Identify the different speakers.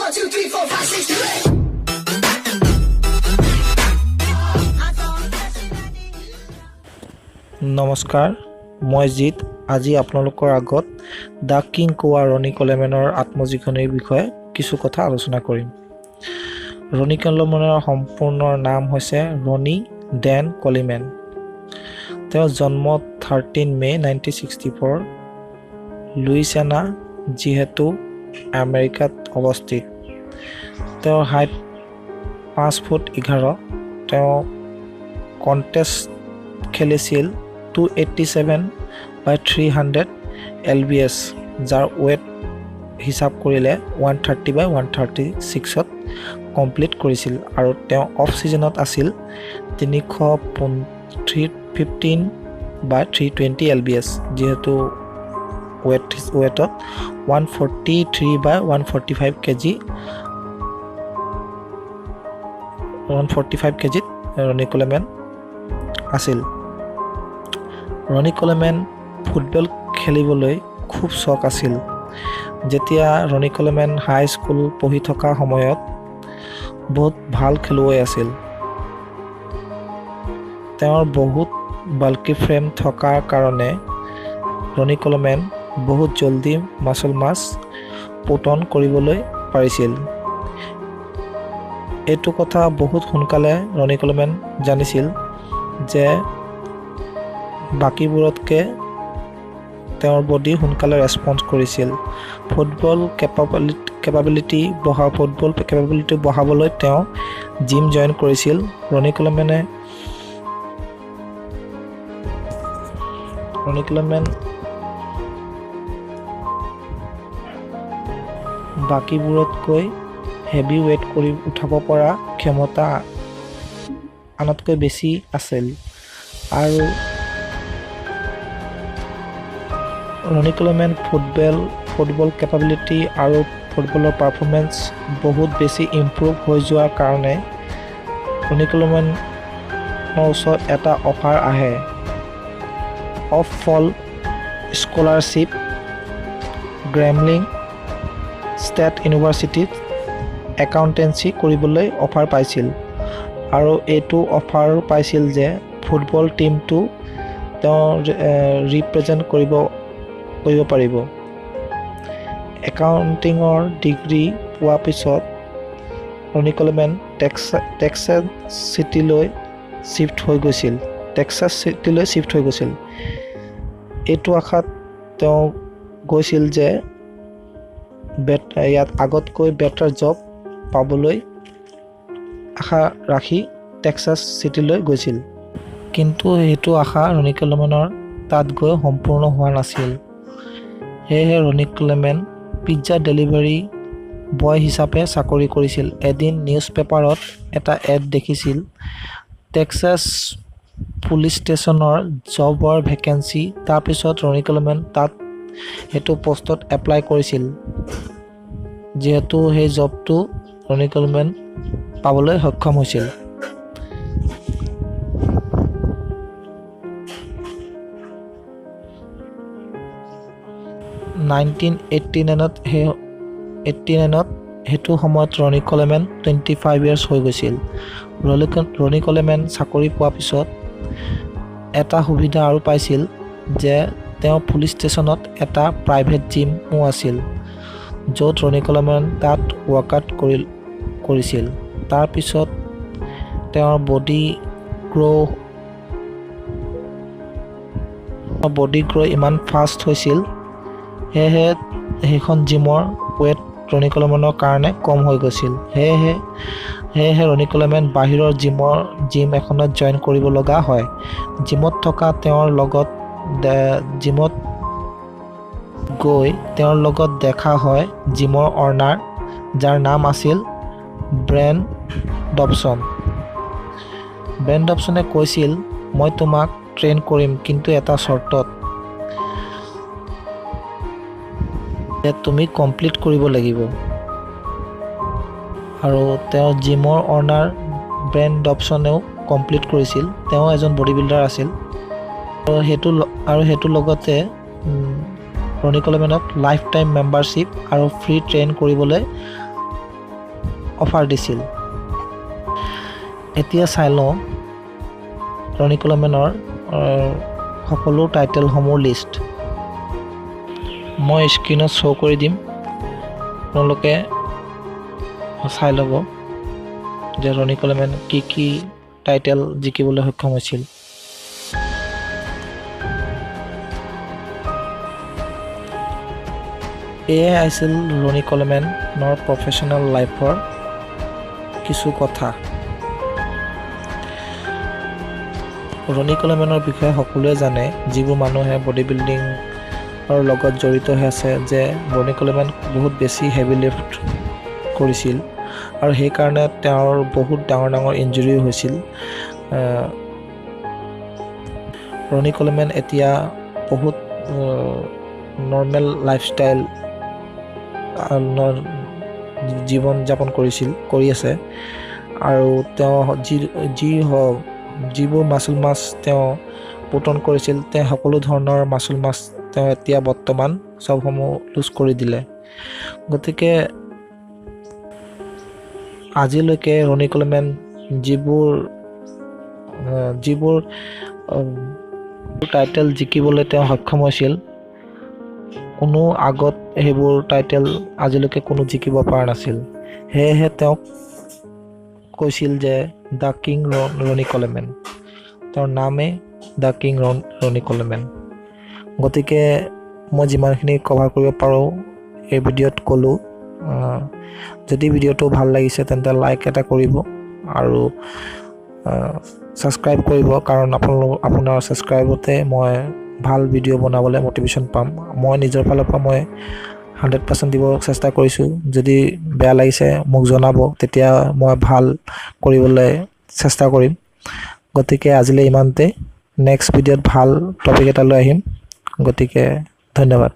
Speaker 1: 1, 2, 3, 4, 5, 6, 7, 8.
Speaker 2: নমস্কাৰ মই জিত আজি আপোনালোকৰ আগত দা কিং কোৱা ৰনি কলেমেনৰ আত্মজীৱনীৰ বিষয়ে কিছু কথা আলোচনা কৰিম। ৰনি কলেমেনৰ সম্পূৰ্ণ নাম হৈছে ৰনি ডেন কলিমেন। তেওঁৰ জন্ম 13 মে 1964 লুইচিয়ানা যিহেতু আমেৰিকাত অৱস্থিত। তেওঁৰ হাইট 5 ফুট 11। তেওঁ কণ্টেষ্ট খেলিছিল 287/300 LBS, যাৰ ৱেট হিচাপ কৰিলে 130/136ত কমপ্লিট কৰিছিল আৰু তেওঁ অফ ছিজনত আছিল 315/320 LBS, যিহেতু ৱেটত 143/145 কেজিত ৰনি কলেমেন আছিল। ৰনি কলেমেন ফুটবল খেলিবলৈ খুব চখ আছিল। যেতিয়া ৰনি কলেমেন হাই স্কুল পঢ়ি থকা সময়ত বহুত ভাল খেলুৱৈ আছিল। তেওঁৰ বহুত বাল্কি ফ্ৰেম থকাৰ কাৰণে ৰনি কলেমেন বহুত জলদি মাছল মাছ পুটন কৰিবলৈ পাৰিছিল। এইটো কথা বহুত সোনকালে ৰনি কলেমেন জানিছিল যে বাকীবোৰতকৈ তেওঁৰ বডি সোনকালে ৰেছপন্স কৰিছিল। ফুটবল কেপাবিলিটি বঢ়াবলৈ তেওঁ জিম জইন কৰিছিল। ৰনি কলেমেন বাকীবোৰতকৈ হেভি ৱেট কৰি উঠাব পৰা ক্ষমতা আনতকৈ বেছি আছিল আৰু ৰনি কলেমেন ফুটবল কেপাবিলিটি আৰু ফুটবলৰ পাৰফৰ্মেঞ্চ বহুত বেছি ইম্প্ৰুভ হৈ যোৱাৰ কাৰণে ৰনি কলেমেনৰ ওচৰত এটা অফাৰ আহে অফ ফল স্কলাৰশ্বিপ গ্ৰেমলিং ষ্টেট ইউনিভাৰ্চিটিত একাউণ্টেঞ্চি কৰিবলৈ অফাৰ পাইছিল আৰু এইটো অফাৰ পাইছিল যে ফুটবল টীমটো তেওঁ ৰিপ্ৰেজেণ্ট কৰিব পাৰিব। একাউণ্টিঙৰ ডিগ্ৰী পোৱাৰ পিছত ৰনি কলেমেন টেক্সাছ চিটিলৈ শ্বিফ্ট হৈ গৈছিল। এইটো আশাত তেওঁ গৈছিল যে ইয়াত আগতকৈ বেটাৰ জব পাবলৈ আশা ৰাখি টেক্সাছ চিটিলৈ গৈছিল। কিন্তু সেইটো আশা ৰনি কলেমেনৰ তাত গৈ সম্পূৰ্ণ হোৱা নাছিল। সেয়েহে ৰনি কলেমেন পিজ্জা ডেলিভাৰী বয় হিচাপে চাকৰি কৰিছিল। এদিন নিউজ পেপাৰত এটা এড দেখিছিল টেক্সাছ পুলিচ ষ্টেচনৰ জবৰ ভেকেঞ্চি। তাৰপিছত ৰনি কলেমেন তাত সেইটো পষ্টত এপ্লাই কৰিছিল, যিহেতু সেই জবটো ৰনি কলেমেন পাবলৈ সক্ষম হৈছিল। নাইনটিন 89ত সেইটো সময়ত ৰনি কলেমেন 25 ইয়াৰ্ছ হৈ গৈছিল। ৰনি কলেমেন চাকৰি পোৱাৰ পিছত এটা সুবিধা আৰু পাইছিল যে তেওঁ পুলিচ ষ্টেচনত এটা প্ৰাইভেট জিমো আছিল, য'ত ৰনি কলেমেন তাত ৱৰ্কআউট কৰিছিল। তাৰপিছত তেওঁৰ বডি গ্ৰ' ইমান ফাষ্ট হৈছিল, সেয়েহে সেইখন জিমৰ ৱেট ৰনি কলেমেনৰ কাৰণে কম হৈ গৈছিল। সেয়েহে ৰনি কলেমেন বাহিৰৰ জিম এখনত জইন কৰিব লগা হয়। জিমত গৈ তেওঁৰ লগত দেখা হয় জিমৰ অ'নাৰ, যাৰ নাম আছিল ব্ৰেন ডবছন। ব্ৰেন ডবছনে কৈছিল, মই তোমাক ট্ৰেইন কৰিম, কিন্তু এটা চৰ্তত যে তুমি কমপ্লিট কৰিব লাগিব। আৰু তেওঁ জিমৰ অ'নাৰ ব্ৰেন ডবছনেও কমপ্লিট কৰিছিল। তেওঁ এজন বডি বিল্ডাৰ আছিল আৰু সেইটোৰ লগতে ৰনি কলেমেনক লাইফ টাইম মেম্বাৰশ্বিপ আৰু ফ্ৰী ট্ৰেইন কৰিবলৈ অফাৰ দিছিল। এতিয়া চাই লওঁ ৰনি কলমেনৰ সকলো টাইটেলসমূহ লিষ্ট। মই স্ক্ৰীনত শ্ব' কৰি দিম, আপোনালোকে চাই ল'ব যে ৰনি কলমেন কি টাইটেল জিকিবলৈ সক্ষম হৈছিল। এয়াই আছিল ৰনি কলমেনৰ প্ৰফেশ্যনেল লাইফৰ কিছু কথা। ৰনি কলমেনৰ বিষয়ে সকলোৱে জানে, যিবোৰ মানুহে বডি বিল্ডিঙৰ লগত জড়িত হৈ আছে, যে ৰনি কলমেন বহুত বেছি হেভি লিফ্ট কৰিছিল আৰু সেইকাৰণে তেওঁৰ বহুত ডাঙৰ ডাঙৰ ইঞ্জুৰিও হৈছিল। ৰনি কলমেন এতিয়া বহুত নৰ্মেল লাইফষ্টাইল জীৱন যাপন কৰি আছে আৰু তেওঁ যিবোৰ মাচুল মাছ তেওঁ পুটন কৰিছিল, তেওঁ সকলো ধৰণৰ মাচুল মাছ তেওঁ এতিয়া বৰ্তমান চবসমূহ লুজ কৰি দিলে। গতিকে আজিলৈকে ৰনি কলমেন যিবোৰ টাইটেল জিকিবলৈ তেওঁ সক্ষম হৈছিল, কোনো আগত সেইবোৰ টাইটেল আজিলৈকে কোনো জিকিব পৰা নাছিল। সেয়েহে তেওঁক কৈছিল যে দ্য কিং ৰনি কলমেন, তেওঁৰ নামেই দ্য কিং ৰনি কলমেন। গতিকে মই যিমানখিনি কভাৰ কৰিব পাৰোঁ এই ভিডিঅ'ত ক'লোঁ। যদি ভিডিঅ'টো ভাল লাগিছে তেন্তে লাইক এটা কৰিব আৰু ছাবস্ক্ৰাইব কৰিব, কাৰণ আপোনাৰ ছাবস্ক্ৰাইবতে মই ভাল ভিডিঅ' বনাবলৈ মটিভেশ্যন পাম। মই নিজৰ ফালৰ পৰা মই 100% দিব চেষ্টা কৰিছোঁ। যদি বেয়া লাগিছে মোক জনাব, তেতিয়া মই ভাল কৰিবলৈ চেষ্টা কৰিম। গতিকে আজিলৈ ইমানতে। নেক্সট ভিডিঅ'ত ভাল টপিক এটা লৈ আহিম। গতিকে ধন্যবাদ।